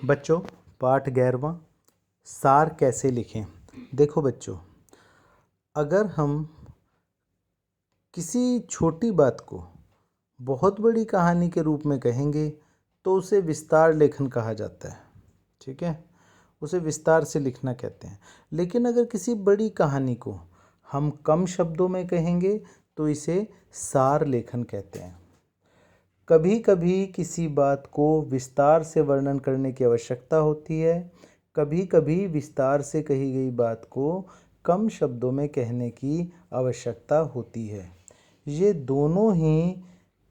बच्चों, पाठ 11वां सार कैसे लिखें। देखो बच्चों, अगर हम किसी छोटी बात को बहुत बड़ी कहानी के रूप में कहेंगे तो उसे विस्तार लेखन कहा जाता है। ठीक है, उसे विस्तार से लिखना कहते हैं। लेकिन अगर किसी बड़ी कहानी को हम कम शब्दों में कहेंगे तो इसे सार लेखन कहते हैं। कभी कभी किसी बात को विस्तार से वर्णन करने की आवश्यकता होती है, कभी कभी विस्तार से कही गई बात को कम शब्दों में कहने की आवश्यकता होती है। ये दोनों ही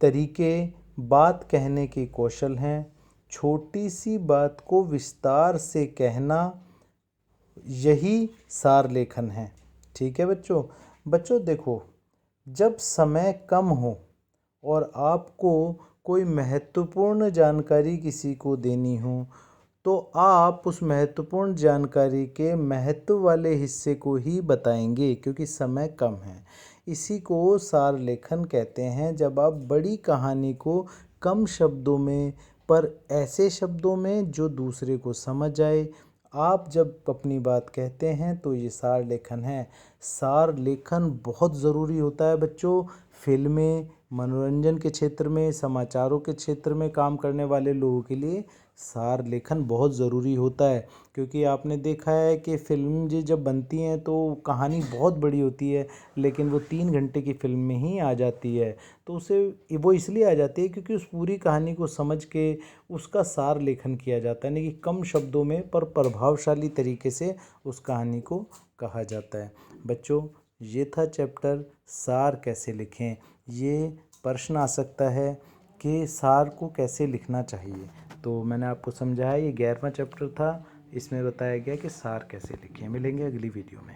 तरीके बात कहने के कौशल हैं। छोटी सी बात को विस्तार से कहना, यही सार लेखन है। ठीक है बच्चों। बच्चों देखो, जब समय कम हो और आपको कोई महत्वपूर्ण जानकारी किसी को देनी हो तो आप उस महत्वपूर्ण जानकारी के महत्व वाले हिस्से को ही बताएंगे, क्योंकि समय कम है। इसी को सार लेखन कहते हैं। जब आप बड़ी कहानी को कम शब्दों में, पर ऐसे शब्दों में जो दूसरे को समझ आए, आप जब अपनी बात कहते हैं तो ये सार लेखन है। सार लेखन बहुत ज़रूरी होता है बच्चों। फिल्में, मनोरंजन के क्षेत्र में, समाचारों के क्षेत्र में काम करने वाले लोगों के लिए सार लेखन बहुत ज़रूरी होता है। क्योंकि आपने देखा है कि फिल्म जब बनती हैं तो कहानी बहुत बड़ी होती है, लेकिन वो 3 घंटे की फिल्म में ही आ जाती है। तो उसे वो इसलिए आ जाती है क्योंकि उस पूरी कहानी को समझ के उसका सार लेखन किया जाता है, यानी कि कम शब्दों में पर प्रभावशाली तरीके से उस कहानी को कहा जाता है। बच्चों, ये था चैप्टर सार कैसे लिखें। ये प्रश्न आ सकता है कि सार को कैसे लिखना चाहिए। तो मैंने आपको समझाया, ये 11वां चैप्टर था। इसमें बताया गया कि सार कैसे लिखें। मिलेंगे अगली वीडियो में।